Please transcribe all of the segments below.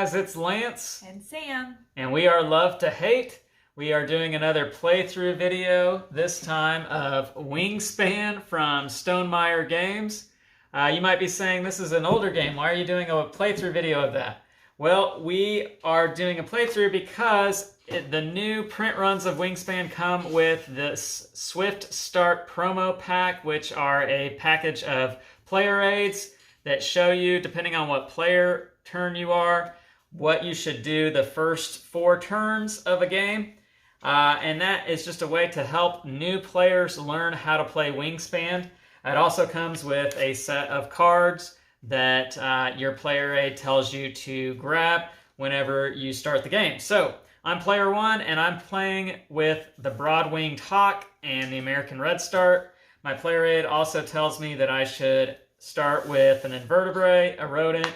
guys, it's Lance. And Sam. And we are Love to Hate. We are doing another playthrough video, this time of Wingspan from Stonemaier Games. You might be saying, this is an older game. Why are you doing a playthrough video of that? Well, we are doing a playthrough because the new print runs of Wingspan come with this Swift Start promo pack, which are a package of player aids that show you, depending on what player turn you are, what you should do the first 4 turns of a game. And that is just a way to help new players learn how to play Wingspan. It also comes with a set of cards that your player aid tells you to grab whenever you start the game. So I'm player 1 and I'm playing with the broad-winged hawk and the American redstart. My player aid also tells me that I should start with an invertebrate, a rodent.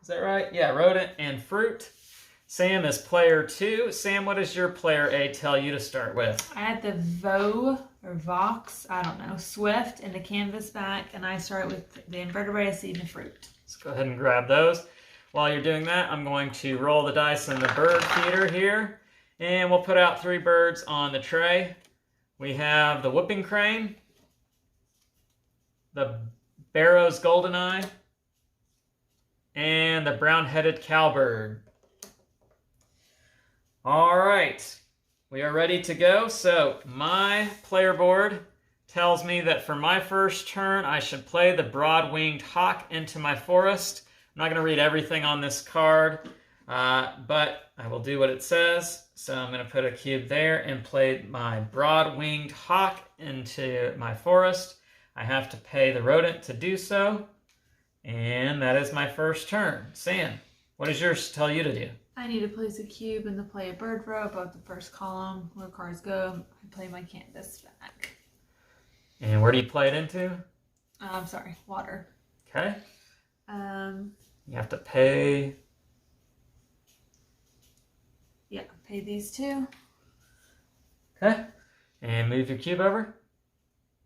Is that right? Yeah, rodent and fruit. Sam is player 2. Sam, what does your player aid tell you to start with? I had the Vox, I don't know, Swift and the canvas back, and I started with the invertebrate, a seed, and fruit. Let's go ahead and grab those. While you're doing that, I'm going to roll the dice in the bird feeder here, and we'll put out 3 birds on the tray. We have the whooping crane, the Barrow's goldeneye, and the brown-headed cowbird. All right, we are ready to go. So my player board tells me that for my first turn, I should play the broad-winged hawk into my forest. I'm not going to read everything on this card, but I will do what it says. So I'm going to put a cube there and play my broad-winged hawk into my forest. I have to pay the rodent to do so. And that is my first turn. Sam, what does yours tell you to do? I need to place a cube and to play a bird row above the first column where cards go. I play my canvas back. And where do you play it into? I'm sorry, water. Okay. You have to pay. Yeah, pay these 2. Okay. And move your cube over.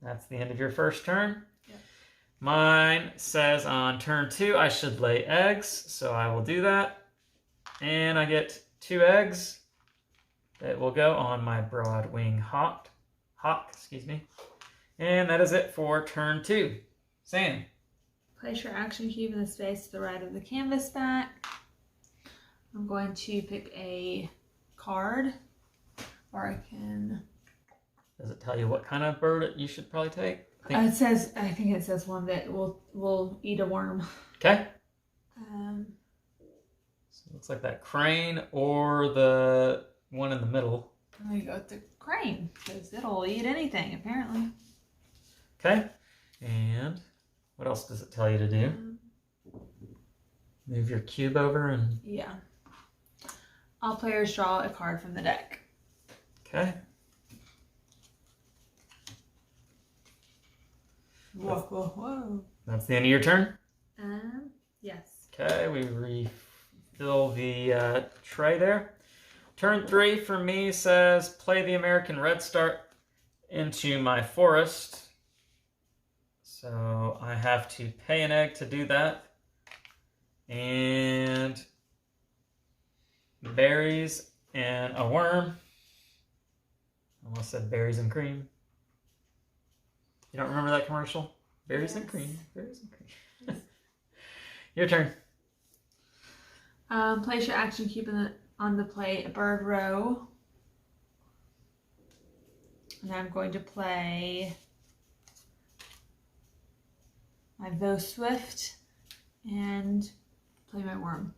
That's the end of your first turn. Yep. Mine says on turn 2 I should lay eggs, so I will do that. And I get 2 eggs that will go on my broad-winged hawk, excuse me. And that is it for turn 2. Sam. Place your action cube in the space to the right of the canvas back. I'm going to pick a card, or I can... Does it tell you what kind of bird you should probably take? I think it says one that will eat a worm. Okay. So it looks like that crane or the one in the middle. I'm going to go with the crane, because it'll eat anything, apparently. Okay. And what else does it tell you to do? Move your cube over and... Yeah. All players draw a card from the deck. Okay. Whoa, whoa, whoa. That's the end of your turn? Yes. Okay, we refill the tray there. Turn 3 for me says play the American redstart into my forest. So I have to pay an egg to do that. And berries and a worm. Almost said berries and cream. You don't remember that commercial? Berries and cream. Berries and cream. Your turn. Place your action cube on the plate, a bird row. And I'm going to play my Vo Swift and play my worm.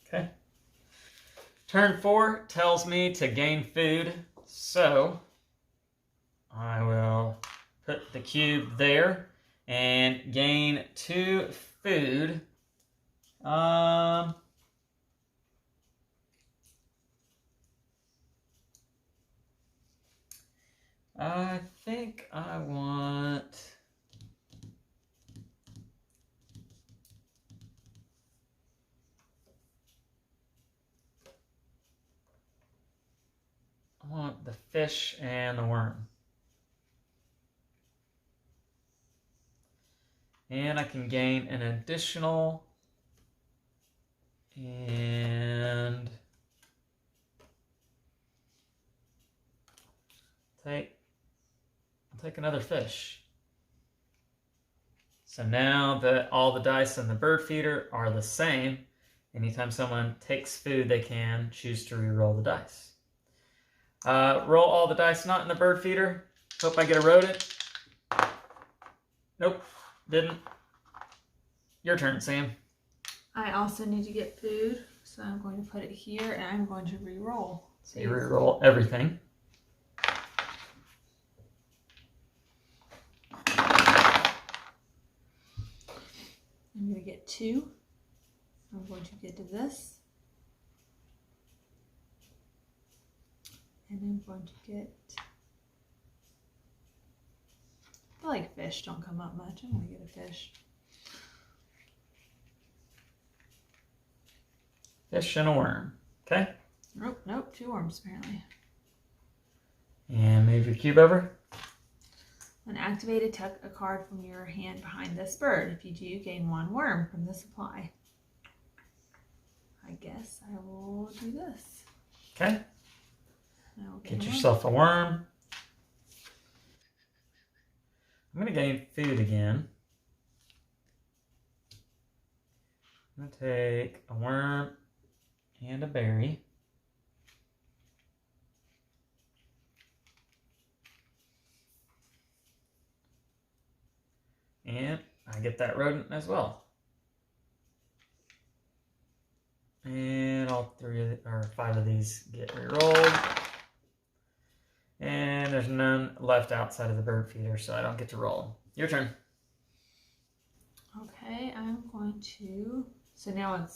Okay. Turn 4 tells me to gain food, so I will put the cube there and gain 2 food. I think I want... the fish and the worm. And I can gain an additional And take another fish. So now that all the dice in the bird feeder are the same, anytime someone takes food, they can choose to re-roll the dice. Roll all the dice not in the bird feeder. Hope I get a rodent. Nope, didn't. Your turn, Sam. I also need to get food, so I'm going to put it here and I'm going to re-roll. So you re-roll everything. I'm going to get 2. I'm going to get to this. And I'm going to get... I feel like fish don't come up much. I'm going to get a fish. Fish and a worm. Okay? Nope, 2 worms apparently. And move your cube over. When activated, tuck a card from your hand behind this bird. If you do, gain 1 worm from the supply. I guess I will do this. Okay. Get yourself a worm. I'm going to gain food again. I'm going to take a worm and a berry. And I get that rodent as well. And all 5 of these get re-rolled. And there's none left outside of the bird feeder, so I don't get to roll. Your turn. Okay, I'm going to... So now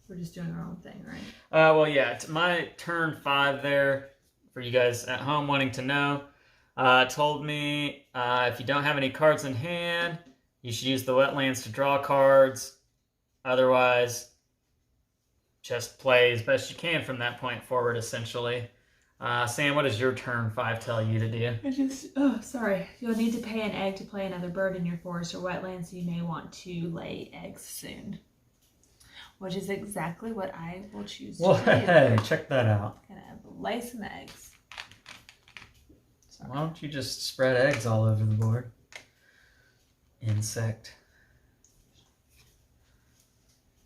we're just doing our own thing, right? Well, yeah, it's my turn 5 there. For you guys at home wanting to know, told me if you don't have any cards in hand, you should use the wetlands to draw cards. Otherwise, just play as best you can from that point forward, essentially. Sam, what does your turn 5 tell you to do? Sorry. You'll need to pay an egg to play another bird in your forest or wetlands, so you may want to lay eggs soon. Which is exactly what I will choose to do. Hey, check that out. Gonna lay some eggs. Sorry. Why don't you just spread eggs all over the board? Insect.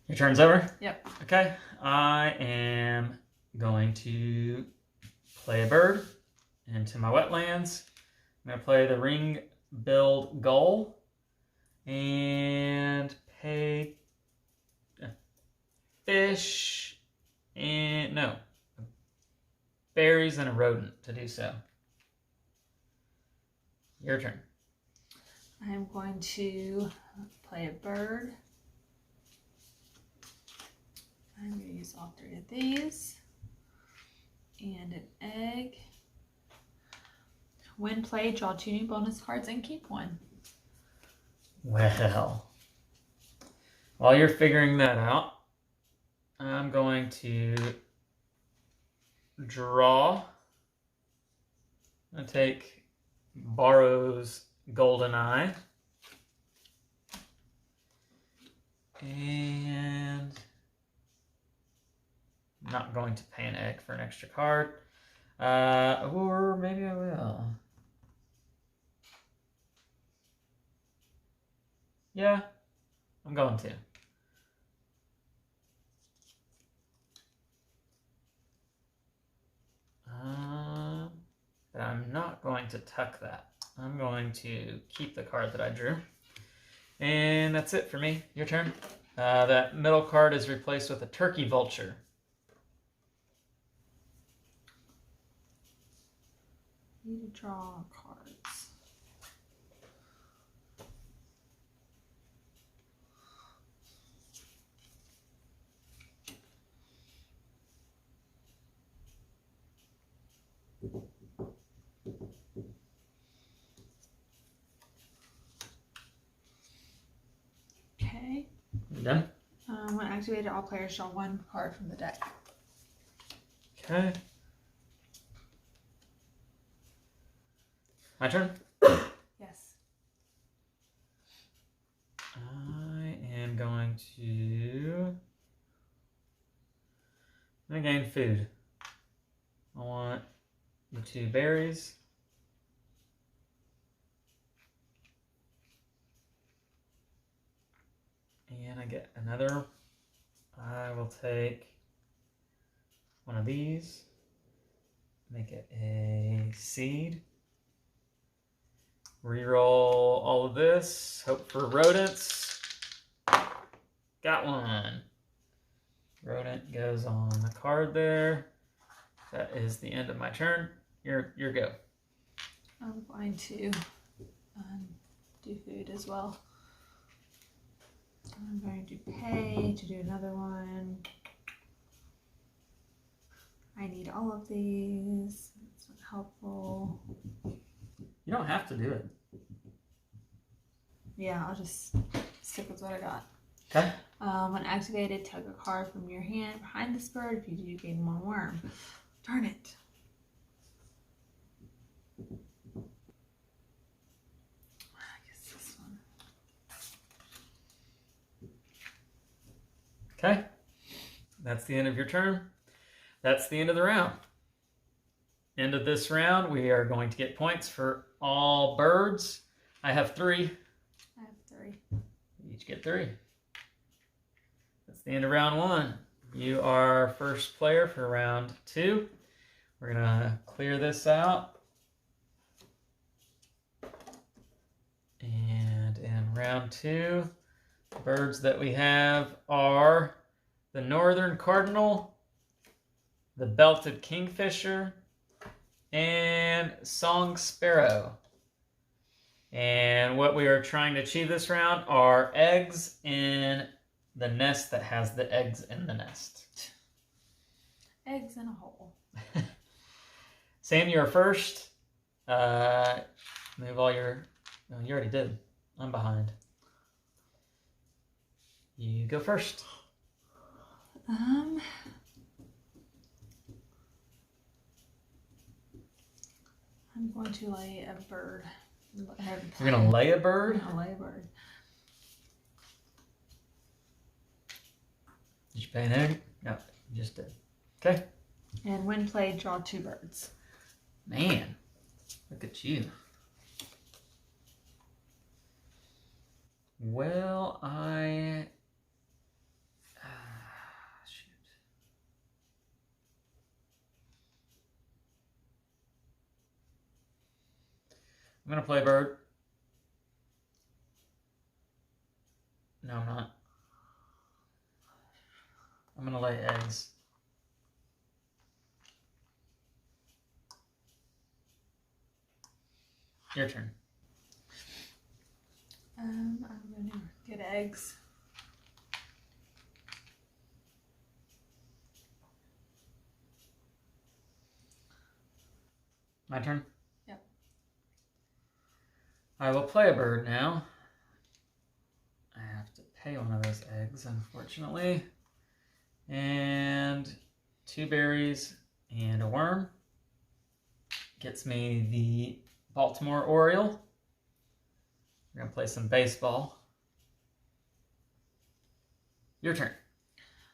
Your turn's over? Yep. Okay. I am going to play a bird into my wetlands. I'm going to play the ring-billed gull and pay fish and berries and a rodent to do so. Your turn. I'm going to play a bird. I'm going to use all 3 of these. And an egg. When played, draw 2 new bonus cards and keep 1. Well, while you're figuring that out, I'm going to draw. I'm going to take Borrow's Golden Eye. And I'm not going to pay an egg for an extra card. Or maybe I will. Yeah, I'm going to. But I'm not going to tuck that. I'm going to keep the card that I drew. And that's it for me. Your turn. That middle card is replaced with a turkey vulture. Need to draw cards. Okay. You done? When activated, all players draw 1 card from the deck. Okay. My turn? Yes. I am going to And I gain food. I want the 2 berries. And I get another. I will take one of these. Make it a seed. Reroll all of this. Hope for rodents. Got one. Rodent goes on the card there. That is the end of my turn. Your go. I'm going to do food as well. I'm going to pay to do another one. I need all of these. It's not helpful. You don't have to do it. Yeah, I'll just stick with what I got. Okay. When activated, tug a card from your hand behind this bird. If you do, gain 1 worm. Darn it. I guess this one. Okay. That's the end of your turn. That's the end of the round. End of this round, we are going to get points for all birds. I have 3. I have 3. We each get 3. That's the end of round 1. You are first player for round 2. We're going to clear this out. And in round 2, the birds that we have are the northern cardinal, the belted kingfisher, and song sparrow. And what we are trying to achieve this round are eggs in the nest that has the eggs in the nest. Eggs in a hole. Sam, you're first. Move all your... No, you already did. I'm behind. You go first. I'm going to lay a bird. You're going to lay a bird? I'll lay a bird. Did you pay an egg? No, you just did. Okay. And when played, draw 2 birds. Man, look at you. Well, shoot. I'm going to play bird. No, I'm not. I'm going to lay eggs. Your turn. I'm going to get eggs. My turn? Yep. I will play a bird now. I have to pay one of those eggs, unfortunately. And 2 berries and a worm. Gets me the Baltimore Oriole. We're going to play some baseball. Your turn.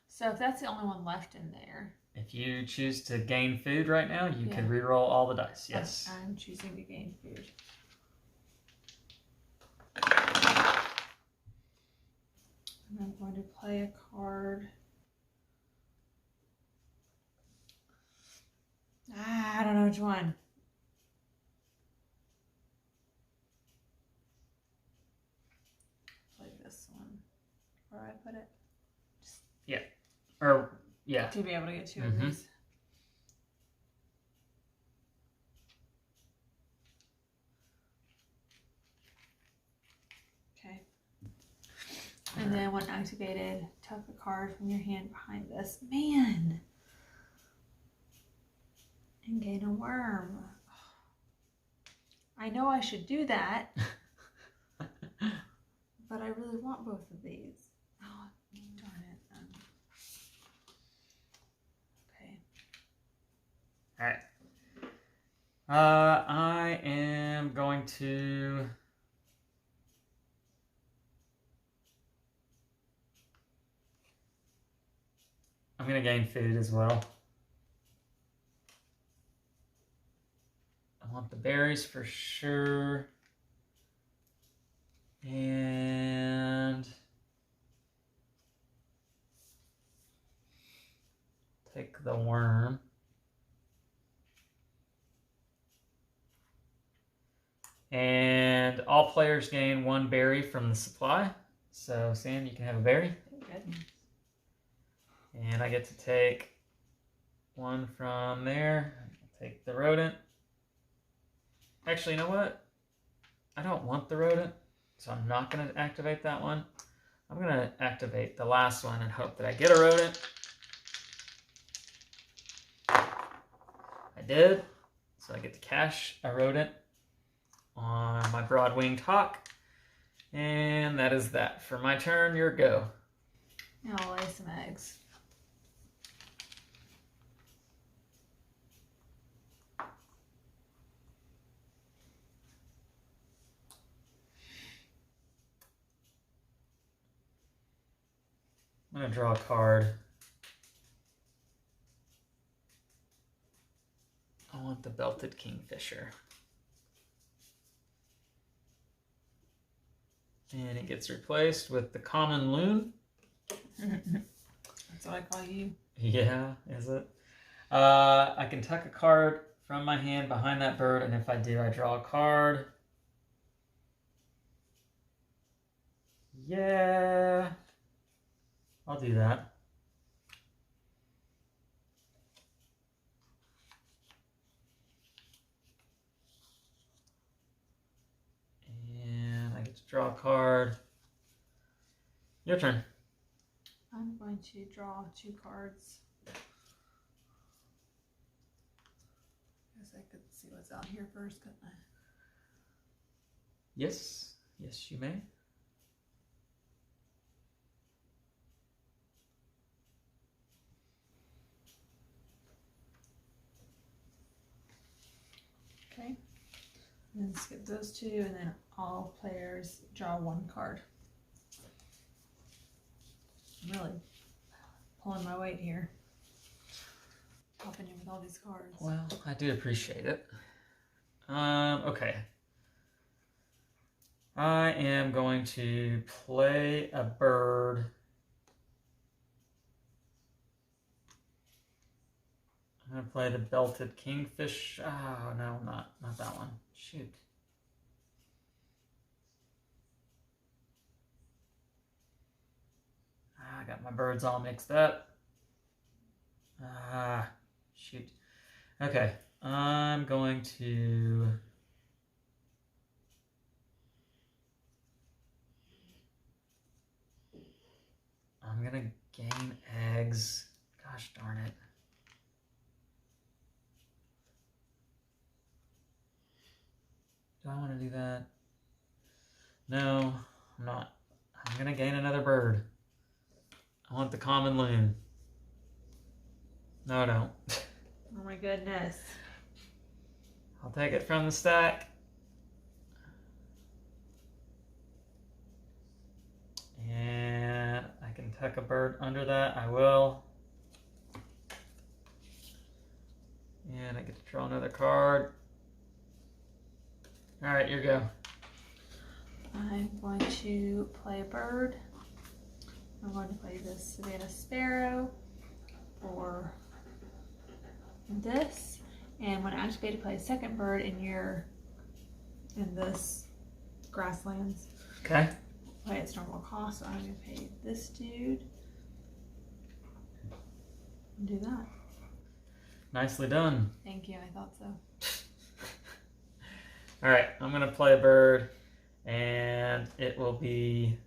So if that's the only one left in there. If you choose to gain food right now, you Yeah. can reroll all the dice. Yes. I'm choosing to gain food. And I'm going to play a card. I don't know which one. Play this one. Where I put it? Or, yeah. To be able to get 2 of these. Okay. And then when activated, tuck a card from your hand behind this. Man! And gain a worm. I know I should do that. But I really want both of these. Oh, darn it. Okay. All right. I am going to... I'm going to gain food as well. I want the berries for sure. And take the worm. And all players gain 1 berry from the supply. So, Sam, you can have a berry. Goodness. And I get to take 1 from there. Take the rodent. Actually, you know what? I don't want the rodent, so I'm not going to activate that one. I'm going to activate the last one and hope that I get a rodent. I did. So I get to cash a rodent on my broad-winged hawk. And that is that. For my turn, your go. Now I'll lay some eggs. I'm going to draw a card. I want the belted kingfisher. And it gets replaced with the common loon. That's what I call you. Yeah, is it? I can tuck a card from my hand behind that bird, and if I do, I draw a card. Yeah, I'll do that. And I get to draw a card. Your turn. I'm going to draw 2 cards. Guess I could see what's out here first, couldn't I? Yes. Yes, you may. Okay. And then skip those 2, and then all players draw 1 card. I'm really pulling my weight here. Popping in with all these cards. Well, I do appreciate it. Okay. I am going to play a bird. I'm going to play the belted kingfish. Oh, no, not that one. Shoot. I got my birds all mixed up. Shoot. Okay, I'm going to... I'm going to gain eggs. Gosh darn it. Do I want to do that? No, I'm not. I'm going to gain another bird. I want the common loon. No, I don't. Oh my goodness. I'll take it from the stack. And I can tuck a bird under that. I will. And I get to draw another card. All right, your go. I'm going to play a bird. I'm going to play this Savannah Sparrow or this. And when activated, play a second bird in this grasslands. Okay. Play its normal cost. So I'm going to pay this dude. And do that. Nicely done. Thank you. I thought so. All right, I'm going to play a bird, and it will be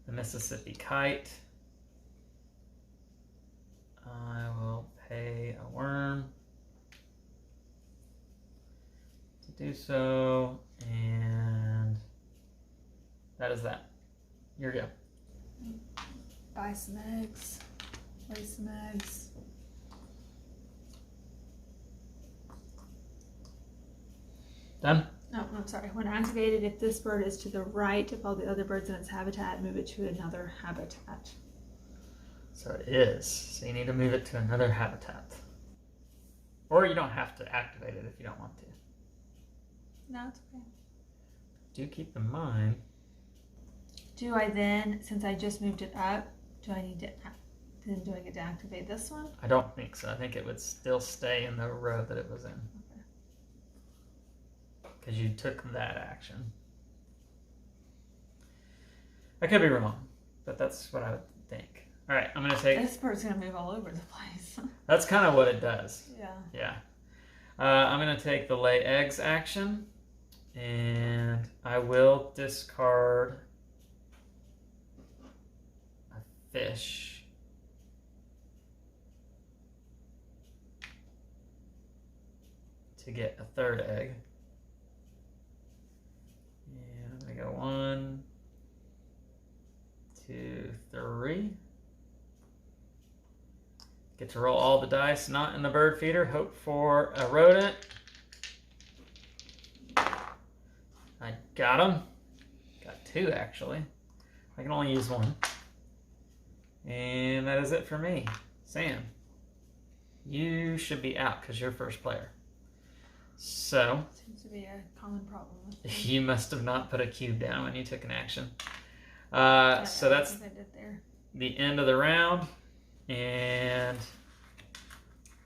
the Mississippi Kite. I will pay a worm to do so, and that is that. Here we go. Buy some eggs. Lay some eggs. Done? No, I'm sorry. When activated, if this bird is to the right of all the other birds in its habitat, move it to another habitat. So it is. So you need to move it to another habitat. Or you don't have to activate it if you don't want to. No, it's okay. Do keep in mind. Do I then, since I just moved it up, do I get to activate this one? I don't think so. I think it would still stay in the row that it was in. Okay. Because you took that action. I could be wrong, but that's what I would think. All right, I'm going to take... This bird's going to move all over the place. That's kind of what it does. Yeah. Yeah. I'm going to take the lay eggs action, and I will discard a fish. To get a third egg. And I'm going to go 1, 2, 3. Get to roll all the dice, not in the bird feeder. Hope for a rodent. I got him. Got 2, actually. I can only use 1. And that is it for me. Sam, you should be out because you're first player. So, seems to be a common problem with me. You must have not put a cube down when you took an action. So that's the end of the round. And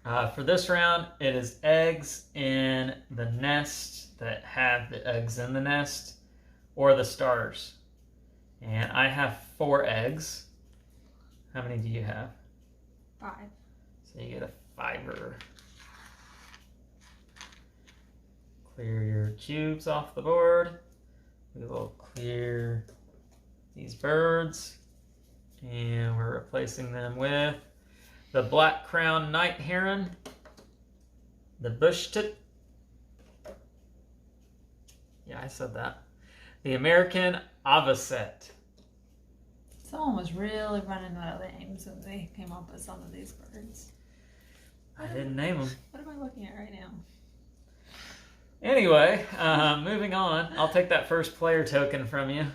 for this round, it is eggs in the nest that have the eggs in the nest, or the starters. And I have 4 eggs. How many do you have? 5. So you get a 5-er. Clear your cubes off the board. We will clear these birds. And we're replacing them with the black crowned night heron, the bush tit. Yeah, I said that. The American avocet. Someone was really running out of names when they came up with some of these birds. I didn't name them. What am I looking at right now? Anyway, moving on. I'll take that first player token from you.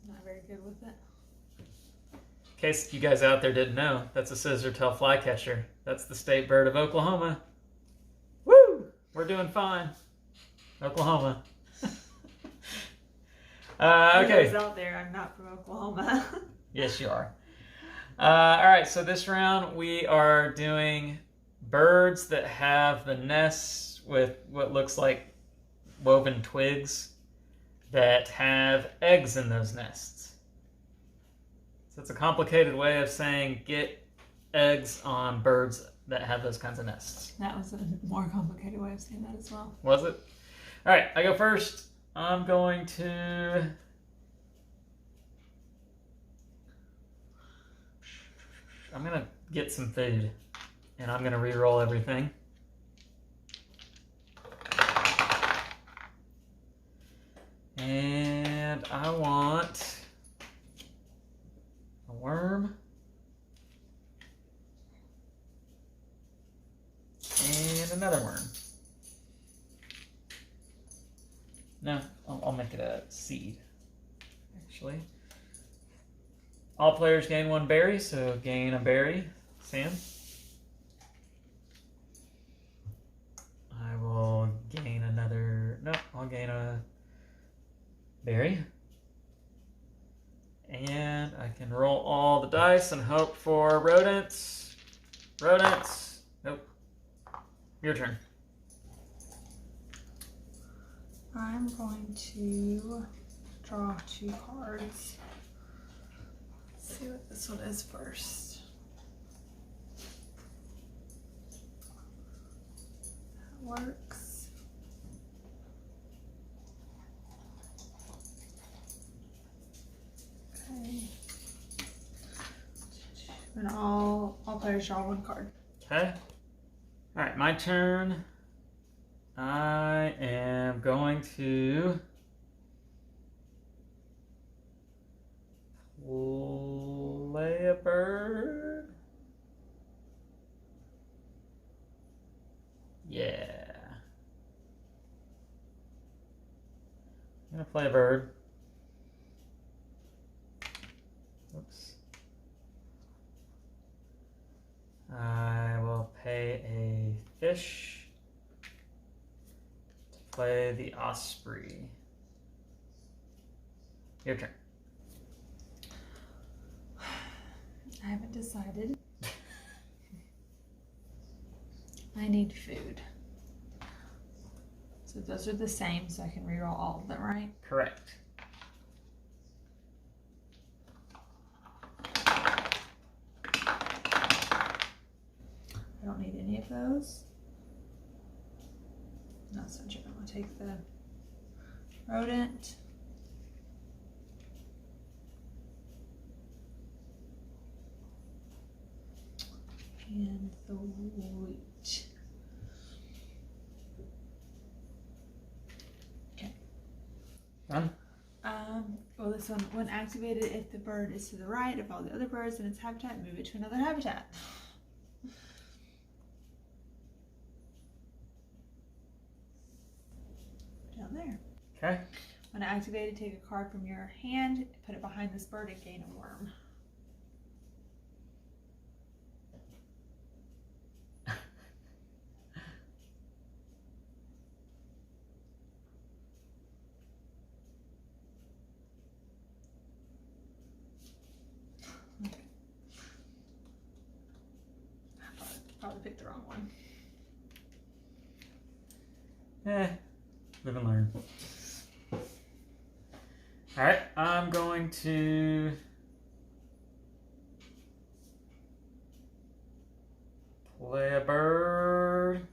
Not very good with it. In case you guys out there didn't know, that's a scissor-tail flycatcher. That's the state bird of Oklahoma. Woo! We're doing fine. Oklahoma. Okay. Those out there, I'm not from Oklahoma. Yes, you are. All right, so this round we are doing birds that have the nests with what looks like woven twigs that have eggs in those nests. So it's a complicated way of saying get eggs on birds that have those kinds of nests. That was a more complicated way of saying that as well. Was it? All right, I go first. I'm going to... I'm going to get some food, and I'm going to re-roll everything. And I want a worm. And another worm. No, I'll make it a seed, actually. All players gain 1 berry, so gain a berry. Sam? I will gain another... No, I'll gain a berry. And I can roll all the dice and hope for rodents. Rodents. Nope. Your turn. I'm going to draw 2 cards. Let's see what this one is first. That works. Okay. And all players draw 1 card. Okay. All right, my turn. I am going to play a bird. Yeah. play a bird. Oops. I will pay a fish to play the osprey. Your turn. I haven't decided. I need food. So those are the same, so I can reroll all of them, right? Correct. I don't need any of those. Not such a I'm gonna take the rodent. And the wheat. Okay. Done. Well, this one, when activated, if the bird is to the right of all the other birds in its habitat, move it to another habitat. Down there. Okay. When activated, take a card from your hand, put it behind this bird, and gain a worm. Probably picked the wrong one. Live and learn. Alright, I'm going to play a bird.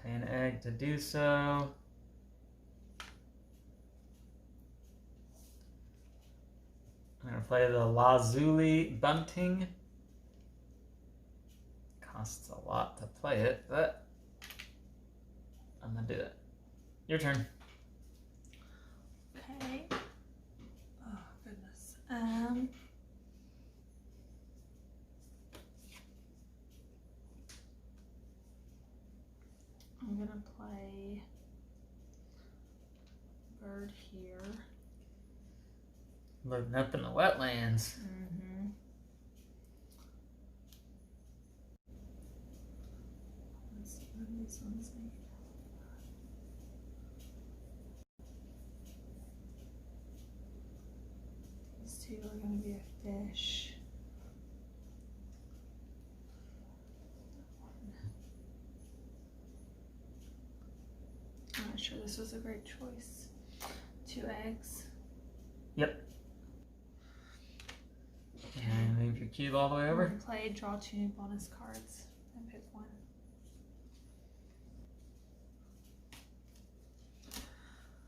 Pay an egg to do so. I'm going to play the Lazuli Bunting. Costs a lot to play it, but I'm going to do it. Your turn. Okay. Oh, goodness. I'm going to play bird here. Living up in the wetlands. Mm-hmm. Let's see what these ones need. These two are going to be a fish. I'm not sure this was a great choice. 2 eggs. Yep. And move your cube all the way over. Play, draw 2 new bonus cards, and pick one.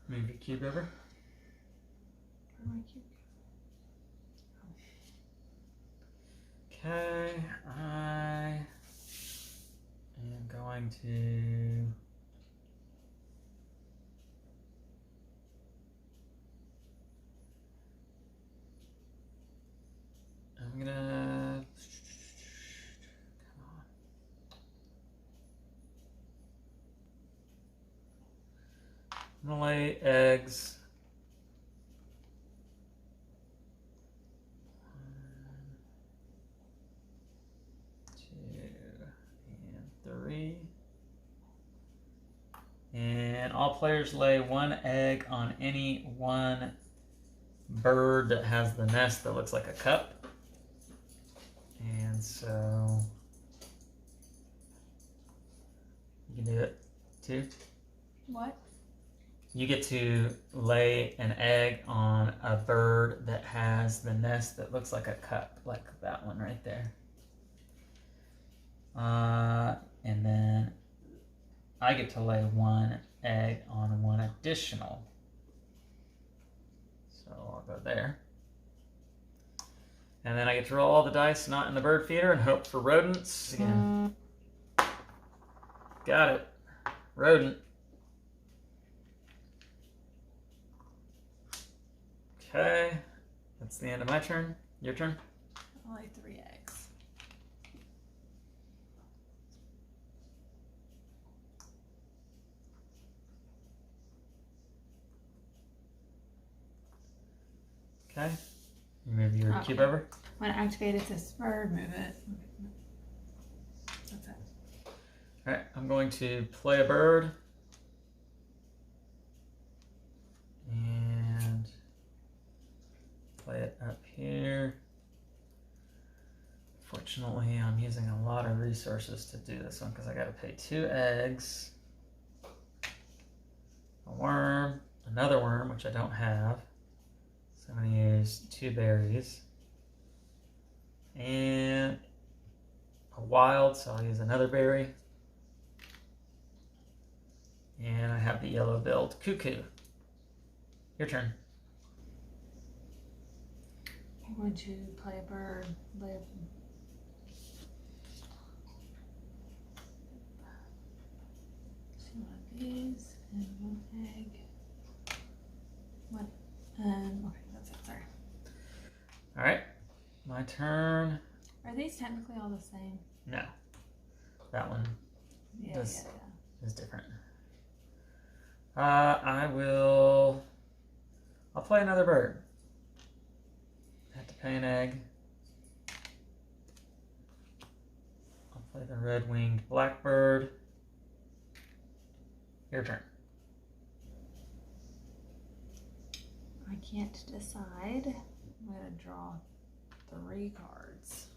Move your cube over. Where my cube go? Okay, I am going to I'm gonna come on. I'm gonna lay eggs. 1, 2, and 3. And all players lay 1 egg on any one bird that has the nest that looks like a cup. And so you can do it too. What? You get to lay an egg on a bird that has the nest that looks like a cup, like that one right there. And then I get to lay 1 egg on 1 additional. So I'll go there. And then I get to roll all the dice not in the bird feeder and hope for rodents again. Got it. Rodent. Okay. That's the end of my turn. Your turn. Only 3 eggs. Okay. You move your Okay. cube over. When activated, it says bird, move it. That's it. All right, I'm going to play a bird. And play it up here. Fortunately, I'm using a lot of resources to do this one because I got to pay 2 eggs, a worm, another worm, which I don't have. So I'm going to use 2 berries, and a wild, so I'll use another berry. And I have the yellow-billed cuckoo. Your turn. I'm going to play a bird. One of these and 1 egg. Okay, that's it. Sorry. All right, my turn. Are these technically all the same? No, that one Yeah, is different. I'll play another bird. I have to pay an egg. I'll play the red-winged blackbird. Your turn. I can't decide. I'm going to draw 3 cards.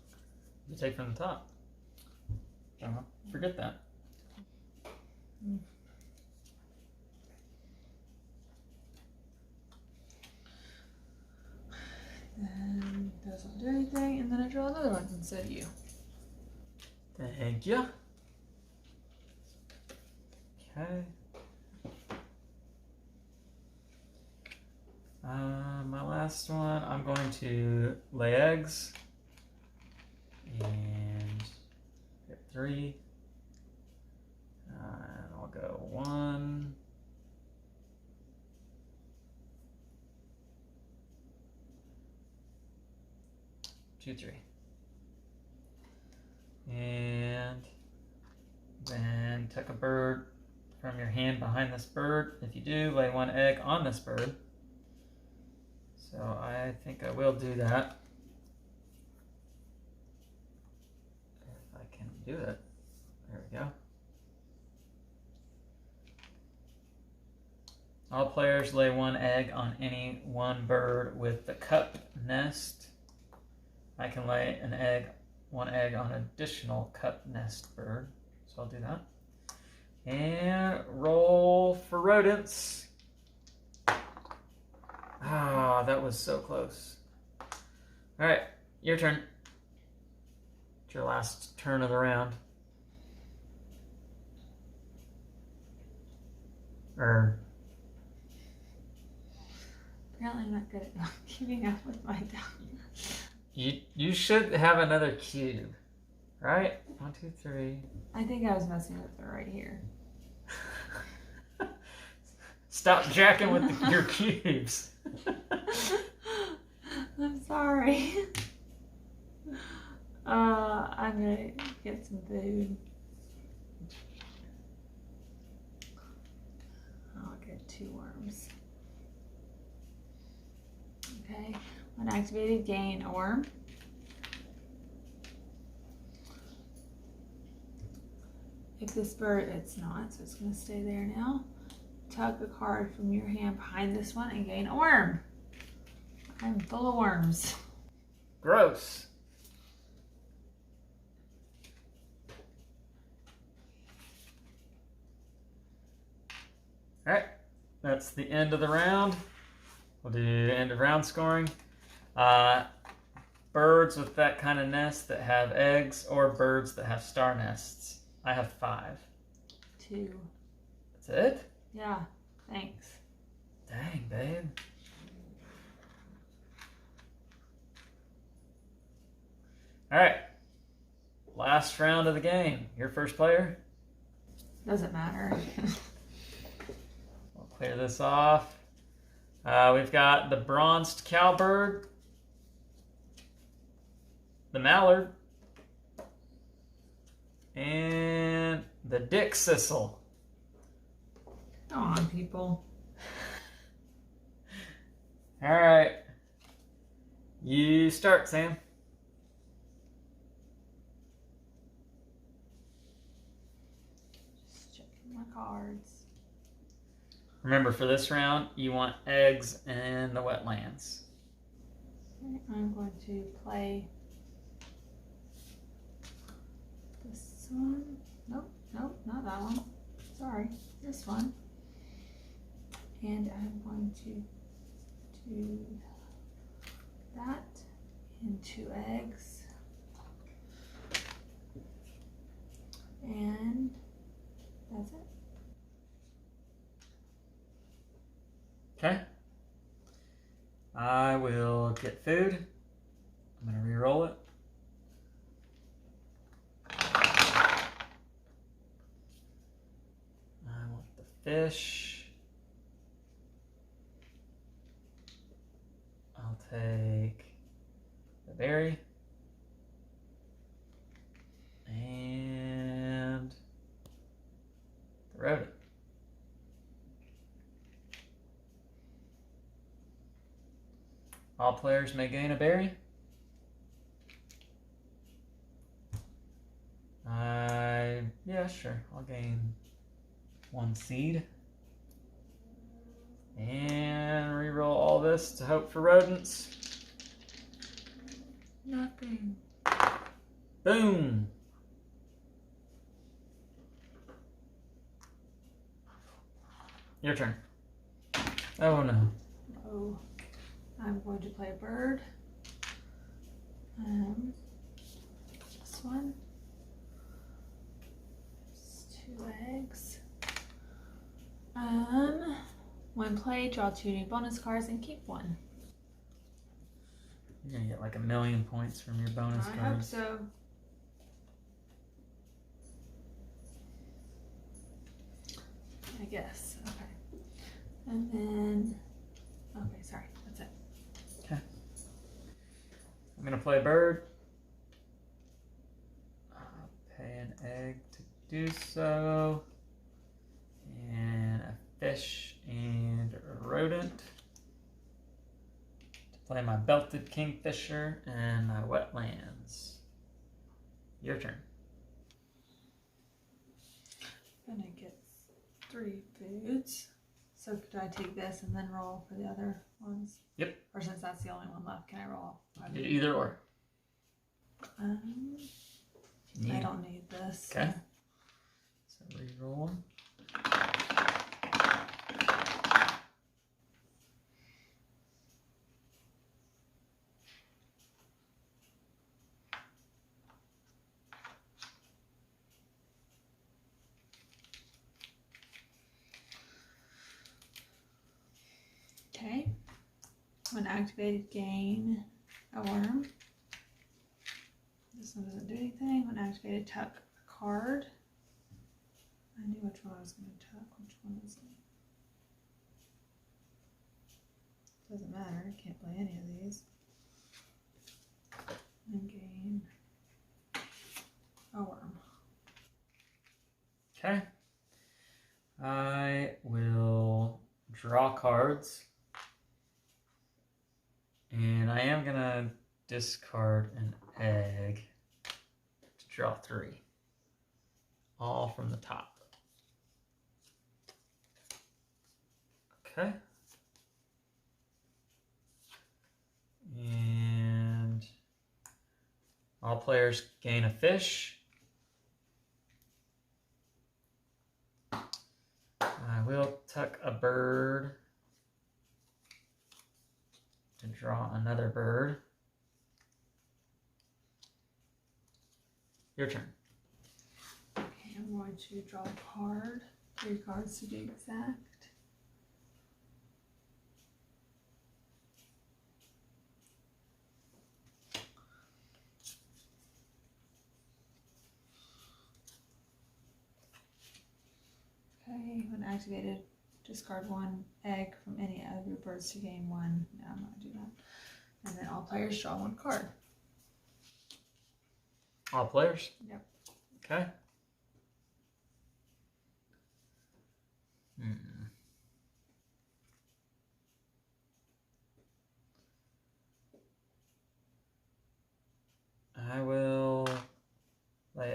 You take from the top. Forget that. Then doesn't do anything, and then I draw another one instead of you. Thank you. Okay. My last one, I'm going to lay eggs and get 3. And I'll go 1, 2, 3. And then tuck a bird from your hand behind this bird. If you do, lay 1 egg on this bird. So I think I will do that. If I can do it. There we go. All players lay 1 egg on any 1 bird with the cup nest. I can lay 1 egg on an additional cup nest bird. So I'll do that. And roll for rodents. Ah, that was so close. All right, your turn. It's your last turn of the round. Apparently I'm not good at keeping up with my time. You should have another cube, right? 1, 2, 3. I think I was messing with it right here. Stop jacking with your cubes. I'm sorry. I'm gonna get some food. I'll get 2 worms. Okay, when activated, gain a worm. If this bird, it's not, so it's gonna stay there now. Tug a card from your hand behind this one and gain a worm. I'm full of worms. Gross. All right, that's the end of the round. We'll do end of round scoring. Birds with that kind of nest that have eggs, or birds that have star nests. I have 5. 2. That's it? Yeah, thanks. Dang, babe. All right. Last round of the game. Your first player. Doesn't matter. We'll clear this off. We've got the bronzed cowbird, the mallard, and the dick sissel. Come on, people. All right. You start, Sam. Just checking my cards. Remember, for this round, you want eggs in the wetlands. I'm going to play this one. Nope, not that one. Sorry, this one. And I'm going to do that and 2 eggs. And that's it. Okay. I will get food. I'm going to re-roll it. I want the fish. I'll take the berry. And the rodent. All players may gain a berry. Yeah, sure. I'll gain 1 seed. And re-roll all this to hope for rodents. Nothing. Boom! Your turn. Oh no. Oh, I'm going to play a bird. This one. Just 2 eggs. When played, draw 2 new bonus cards and keep 1. You're gonna get like 1,000,000 points from your bonus I cards. hope so. I guess. Okay. And then, okay, sorry, that's it. Okay. I'm gonna play a bird. I'll pay an egg to do so. And a fish and a rodent. To play my belted kingfisher and my wetlands. Your turn. I'm gonna get 3 foods. So could I take this and then roll for the other ones? Yep. Or since that's the only one left, can I roll? Either or. I don't need this. Okay. So re-roll them. Okay. When activated, gain a worm. This one doesn't do anything. When activated, tuck a card. I knew which one I was going to tuck. Which one is it? Doesn't matter. I can't play any of these. And gain a worm. Okay. I will draw cards. And I am going to discard an egg to draw 3. All from the top. Okay. And all players gain a fish. I will tuck a bird to draw another bird. Your turn. Okay, I'm going to draw a card. 3 cards to be exact. Okay, when activated, discard 1 egg from any of your birds to gain 1. No, I'm not going to do that. And then all players draw 1 card. All players? Yep. Okay.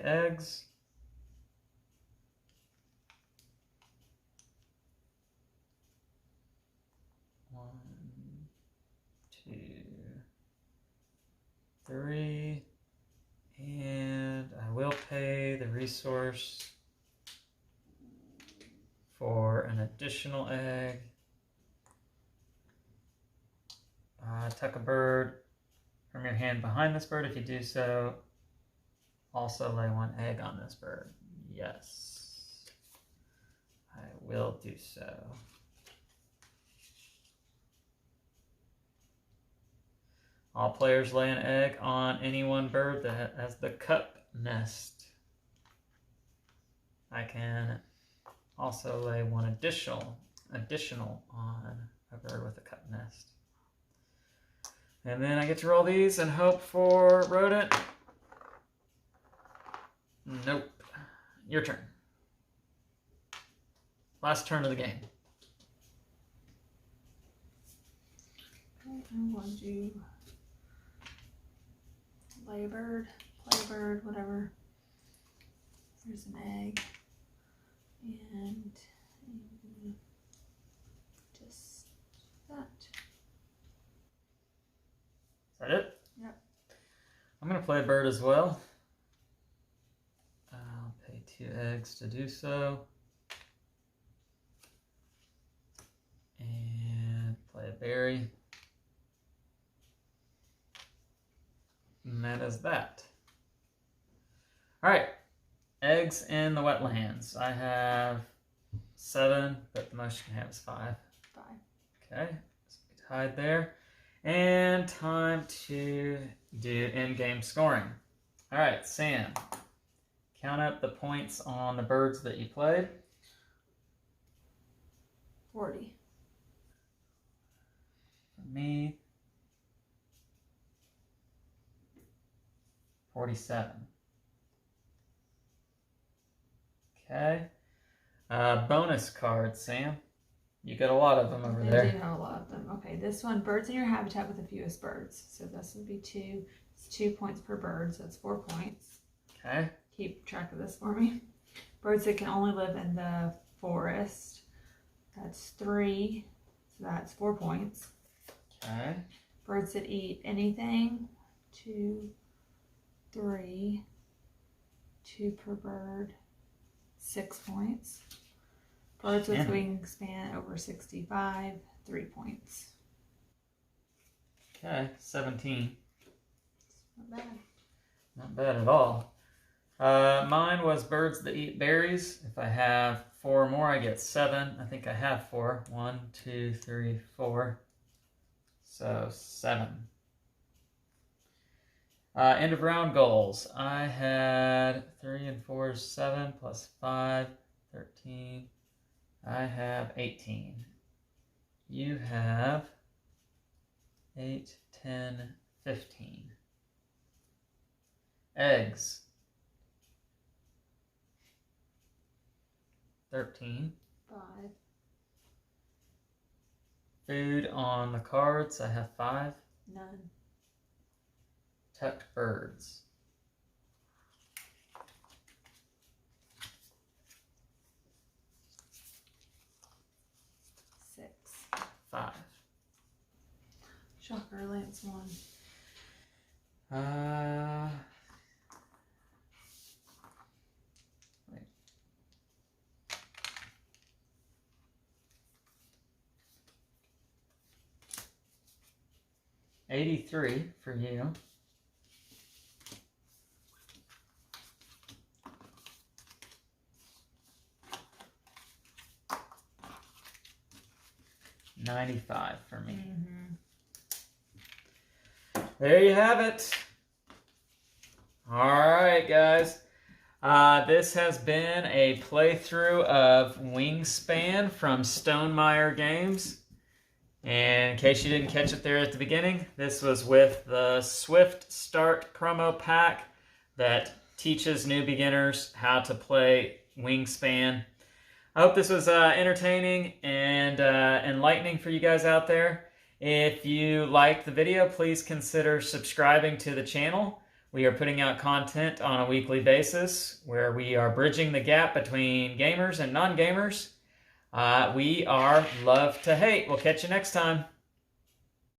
eggs. One, two, three. And I will pay the resource for an additional egg. Tuck a bird from your hand behind this bird. If you do so, also lay one egg on this bird. Yes, I will do so. All players lay an egg on any one bird that has the cup nest. I can also lay one additional on a bird with a cup nest. And then I get to roll these and hope for rodent. Nope. Your turn. Last turn of the game. Okay, I'm going to do lay a bird, play a bird, whatever. There's an egg. And just that. Is that it? Yep. I'm going to play a bird as well. I'll pay 2 eggs to do so. And play a berry. And that is that. All right. Eggs in the wetlands. I have 7, but the most you can have is 5. 5. Okay. So we tied there. And time to do in-game scoring. All right, Sam. Count up the points on the birds that you played. 40. For me, 47. Okay. Bonus cards, Sam. You got a lot of them over there. I do have a lot of them. Okay, this one, birds in your habitat with the fewest birds. So this would be 2. It's 2 points per bird, so that's 4 points. Okay. Keep track of this for me. Birds that can only live in the forest. That's 3. So that's 4 points. Okay. Birds that eat anything. 2, 3. 2 per bird. 6 points. Birds with wingspan over 65, 3 points. Okay, 17. Not bad. Not bad at all. Mine was birds that eat berries. If I have 4 more, I get 7. I think I have 4. 1, 2, 3, 4. So 7. End of round goals. I had 3 and 4, 7 plus 5, 13. I have 18. You have 8, 10, 15. Eggs. 13. 5. Food on the cards. I have 5. None. Tucked birds. 6. 5. Shocker, Lance won. Wait. $83 for you. $95 for me. There you have it. All right, guys. This has been a playthrough of Wingspan from Stonemeyer Games. And in case you didn't catch it there at the beginning, this was with the Swift Start promo pack that teaches new beginners how to play Wingspan. I hope this was entertaining and enlightening for you guys out there. If you liked the video, please consider subscribing to the channel. We are putting out content on a weekly basis where we are bridging the gap between gamers and non-gamers. We are Love to Hate. We'll catch you next time.